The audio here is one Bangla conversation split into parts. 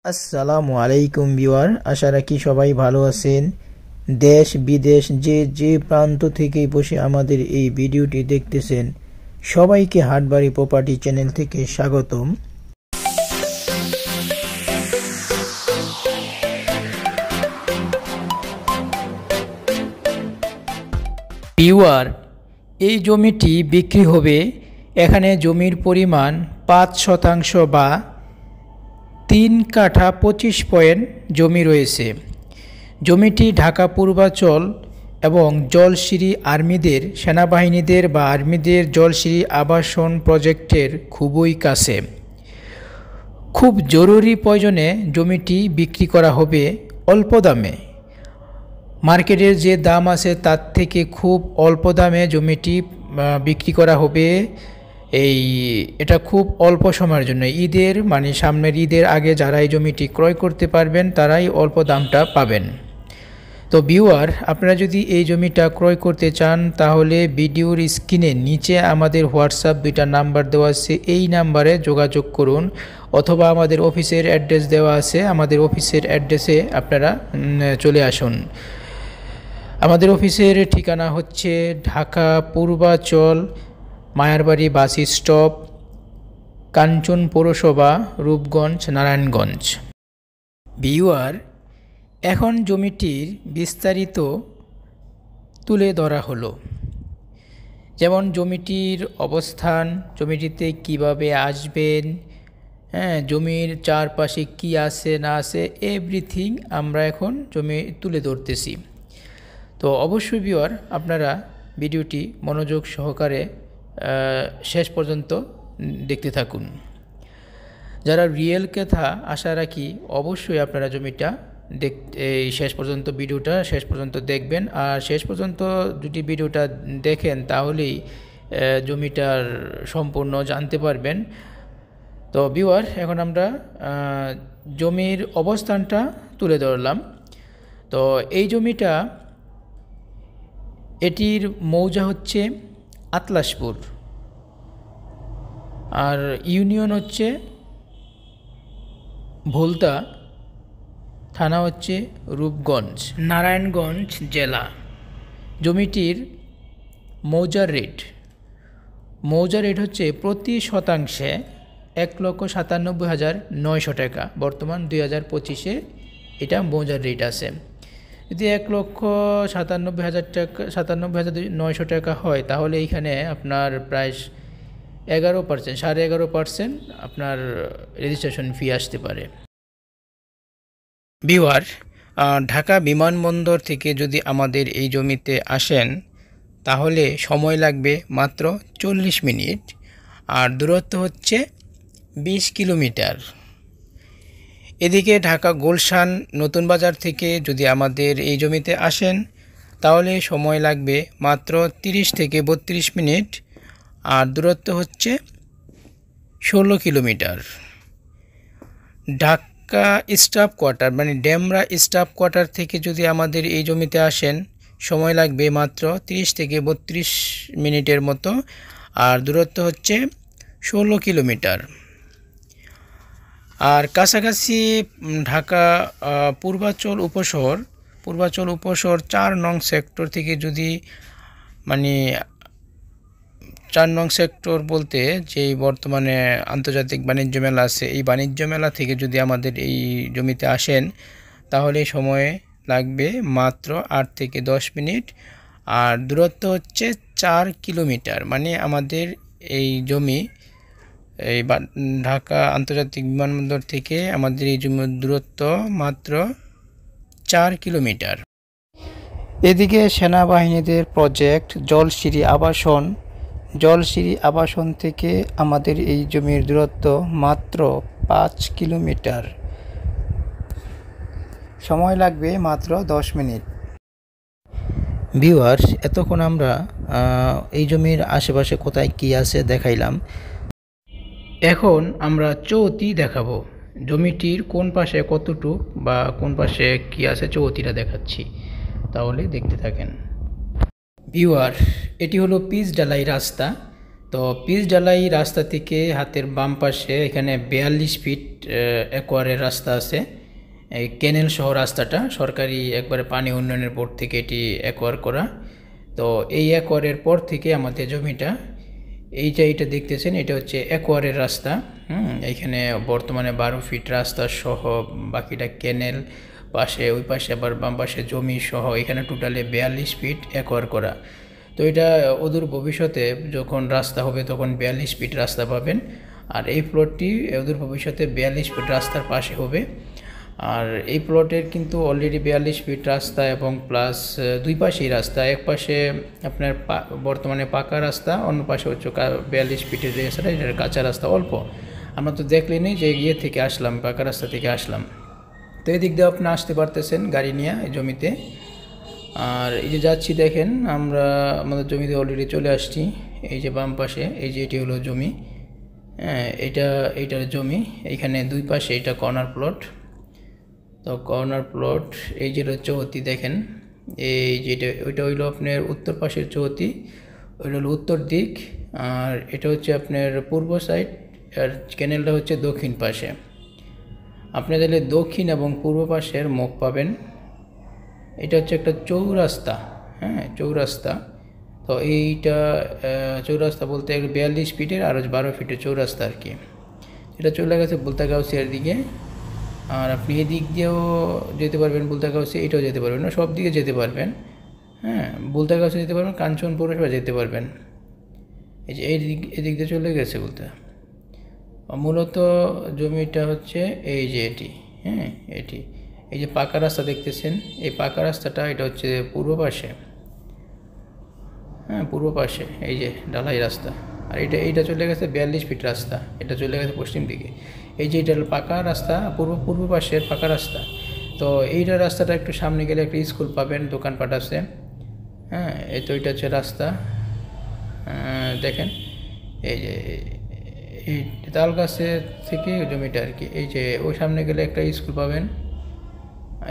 আসসালামু আলাইকুম ভিউয়ার, আশা রাখি সবাই ভালো আছেন। দেশ বিদেশ যে প্রান্ত থেকে বসে আমাদের এই ভিডিওটি দেখতেছেন, সবাইকে হাটবাড়ি প্রপার্টি চ্যানেল থেকে স্বাগতম। ভিউয়ার, এই জমিটি বিক্রি হবে। এখানে জমির পরিমাণ 5% বা 3 কাঠা 25 পয়েন্ট জমি রয়েছে। জমিটি ঢাকা পূর্বাঞ্চল এবং জলসিঁড়ি আর্মিদের সেনাবাহিনীদের বা আর্মিদের জলসিঁড়ি আবাসন প্রজেক্টের খুবই কাছে। খুব জরুরি প্রয়োজনে জমিটি বিক্রি করা হবে অল্প দামে। মার্কেটের যে দাম আছে তার থেকে খুব অল্প দামে জমিটি বিক্রি করা হবে। এটা খুব অল্প সময়ের জন্য, সামনের ঈদের আগে যারা এই জমিটি ক্রয় করতে পারবেন তারাই অল্প দামটা পাবেন। তো ভিউয়ার, আপনারা যদি এই জমিটা ক্রয় করতে চান তাহলে ভিডিওর স্ক্রিনে নিচে আমাদের হোয়াটসঅ্যাপ 2টা নাম্বার দেওয়া আছে, এই নাম্বারে যোগাযোগ করুন, অথবা আমাদের অফিসের অ্যাড্রেস দেওয়া আছে, আমাদের অফিসের অ্যাড্রেসে আপনারা চলে আসুন। আমাদের অফিসের ঠিকানা হচ্ছে ঢাকা পূর্বাঞ্চল, মায়ারবাড়ি বাস স্টপ, কাঞ্চন পৌরসভা, রূপগঞ্জ, নারায়ণগঞ্জ। ভিউয়ার, এখন জমিটির বিস্তারিত তুলে ধরা হলো, যেমন জমিটির অবস্থান, জমিটিতে কিভাবে আসবেন, জমির চারপাশে কি আছে না আছে, এভরিথিং আমরা এখন জমি তুলে ধরতেছি। তো অবশ্যই ভিউয়ার, আপনারা ভিডিওটি মনোযোগ সহকারে শেষ পর্যন্ত দেখতে থাকুন। যারা রিয়েল কথা আশা রাখি অবশ্যই আপনারা জমিটা ভিডিওটা শেষ পর্যন্ত দেখবেন। আর শেষ পর্যন্ত যদি ভিডিওটা দেখেন তাহলেই জমিটার সম্পূর্ণ জানতে পারবেন। তো ভিউয়ার, এখন আমরা জমির অবস্থানটা তুলে ধরলাম। তো এই জমিটা, এটির মৌজা হচ্ছে আতলাসপুর, আর ইউনিয়ন হচ্ছে ভোলতা, থানা হচ্ছে রূপগঞ্জ, নারায়ণগঞ্জ জেলা। জমিটির মৌজার রেট হচ্ছে প্রতি শতাংশে 1,97,900 টাকা। বর্তমান 2025-এ এটা মৌজার রেট আছে। যদি 1,97,000 টাকা 97,900 টাকা হয় তাহলে এইখানে আপনার প্রায় 11%, 11.5% আপনার রেজিস্ট্রেশন ফি আসতে পারে। ভিউয়ার, ঢাকা বিমানবন্দর থেকে যদি আমাদের এই জমিতে আসেন তাহলে সময় লাগবে মাত্র 40 মিনিট, আর দূরত্ব হচ্ছে 20 কিলোমিটার। এদিকে ঢাকা গুলশান নতুন বাজার থেকে যদি আমাদের এই জমিতে আসেন তাহলে সময় লাগবে মাত্র 30 থেকে 32 মিনিট, আর দূরত্ব হচ্ছে 16 kilometre. Dhaka staff quarter Demra staff quarter থেকে যদি আমাদের এই জমিতে আসেন সময় লাগবে মাত্র 30 থেকে 32 মিনিটের মতো, আর দূরত্ব হচ্ছে 16 কিলোমিটার। আর কাছাকাছি ঢাকা পূর্বাঞ্চল উপশহর 4 নং সেক্টর থেকে যদি 4 নং সেক্টর বলতে যেই বর্তমানে আন্তর্জাতিক বাণিজ্য মেলা আছে, এই বাণিজ্য মেলা থেকে যদি আমাদের এই জমিতে আসেন তাহলে সময় লাগবে মাত্র 8 থেকে 10 মিনিট, আর দূরত্ব হচ্ছে 4 কিলোমিটার। আমাদের এই জমি ঢাকা আন্তর্জাতিক বিমানবন্দর থেকে আমাদের এই জমির দূরত্ব মাত্র 4 কিলোমিটার। এদিকে সেনাবাহিনীদের প্রজেক্ট জলসিঁড়ি আবাসন থেকে আমাদের এই জমির দূরত্ব মাত্র 5 কিলোমিটার। সময় লাগবে মাত্র 10 মিনিট। ভিউয়ার্স, এতক্ষণ আমরা এই জমির আশেপাশে কোথায় কি আছে দেখাইলাম। এখন আমরা চৌতি দেখাবো। জমিটির কোন পাশে কতটুক বা কোন পাশে কি আছে চৌতিটা দেখাচ্ছি, তাহলে দেখতে থাকেন। ভিউয়ার, এটি হলো পিচ ঢালাই রাস্তা। তো পিচ ঢালাই রাস্তা থেকে হাতের বাম পাশে এখানে 42 ফিট একোয়ারের রাস্তা আছে। এই ক্যানেল সহ রাস্তাটা সরকারি একবারে পানি উন্নয়নের বোর্ড থেকে এটি একোয়ার করা। তো এই একোয়ারের পর থেকে আমাদের জমিটা এইটা দেখতেছেন, এটা হচ্ছে একোয়ারের রাস্তা। এইখানে বর্তমানে 12 ফিট রাস্তা সহ বাকিটা ক্যানেল, পাশে ওই পাশে আবার বাম পাশে জমি সহ এখানে টোটালে 42 ফিট একোয়ার করা। তো এটা অদূর ভবিষ্যতে যখন রাস্তা হবে তখন 42 ফিট রাস্তা পাবেন। আর এই প্লটটি অদূর ভবিষ্যতে 42 ফিট রাস্তার পাশে হবে। আর এই প্লটের কিন্তু অলরেডি 42 ফিট রাস্তা এবং প্লাস দুই পাশেই রাস্তা, এক পাশে আপনার বর্তমানে পাকা রাস্তা, অন্য পাশে হচ্ছে 42 ফিটের যে রাস্তাটা এটার কাঁচা রাস্তা অল্প। আমরা তো দেখলেনই যে ইয়ে থেকে আসলাম, পাকা রাস্তা থেকে আসলাম। তো এদিক দিয়ে আপনি আসতে পারতেছেন গাড়ি নিয়ে এই জমিতে। আর এই যে যাচ্ছি দেখেন, আমরা আমাদের জমিতে অলরেডি চলে আসছি। এই যে বাম পাশে এই যে এটি হলো জমি, হ্যাঁ এইটার জমি। এইখানে দুই পাশে এটা কর্নার প্লট। তো কর্নার প্লট এই যে চৌহতি দেখেন, এই যেটা ওইটা হইলো আপনার উত্তর পাশের চৌহতি, ওইটা হলো উত্তর দিক। আর এটা হচ্ছে আপনার পূর্ব সাইড, আর ক্যানেলটা হচ্ছে দক্ষিণ পাশে। আপনি তাহলে দক্ষিণ এবং পূর্ব পাশের মুখ পাবেন। এটা হচ্ছে একটা চৌরাস্তা, হ্যাঁ চৌরাস্তা। তো এইটা চৌরাস্তা বলতে 42 ফিটের আর 12 ফিটের চৌরাস্তা আর কি। এটা চলে গেছে বুলতাগাউসিয়ার দিকে। আর আপনি এদিক দিয়েও যেতে পারবেন, বুলতাগাউসিয়া এটাও যেতে পারবেন, না সব দিকে যেতে পারবেন। হ্যাঁ বুলতাগাউসিয়া যেতে পারবেন, কাঞ্চন পৌরসভা যেতে পারবেন। এই যে এদিক দিয়ে চলে গেছে বলতে। মূলত জমিটা হচ্ছে এই যে এটি, হ্যাঁ এটি এই যে পাকা রাস্তা দেখতেছেন, এই পাকা রাস্তাটা এটা হচ্ছে পূর্ব পাশে, হ্যাঁ পূর্ব পাশে এই যে ঢালাই রাস্তা। আর এইটা চলে গেছে 42 ফিট রাস্তা, এটা চলে গেছে পশ্চিম দিকে। এই যে এটা পাকা রাস্তা, পূর্ব পাশের পাকা রাস্তা। তো এইটা রাস্তাটা একটু সামনে গেলে একটা স্কুল পাবেন, দোকানপাট আছে। হ্যাঁ এই তো এটা হচ্ছে রাস্তা, দেখেন এই যে এই তাল গাছের থেকে জমিটা আর কি। এই যে ওই সামনে গেলে একটা স্কুল পাবেন,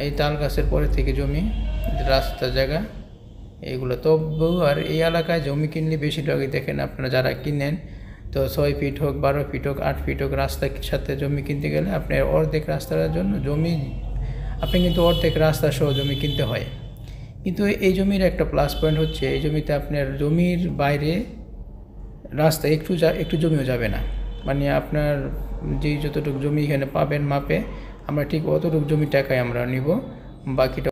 এই তাল গাছের পরে থেকে জমি, রাস্তা জায়গা এইগুলো। তবু আর এই এলাকায় জমি কিনলে বেশিরভাগই দেখেন আপনারা যারা কিনেন, তো 6 ফিট হোক, 12 ফিট হোক, 8 ফিট হোক রাস্তার সাথে জমি কিনতে গেলে আপনার অর্ধেক রাস্তার জন্য জমি, আপনি কিন্তু অর্ধেক রাস্তা সহ জমি কিনতে হয়। কিন্তু এই জমির একটা প্লাস পয়েন্ট হচ্ছে, এই জমিতে আপনার জমির বাইরে রাস্তা একটু জমিও যাবে না। মানে আপনার যেই যতটুকু জমি এখানে পাবেন মাপে, আমরা ঠিক অতটুকু জমি টাকায় আমরা নিব, বাকিটা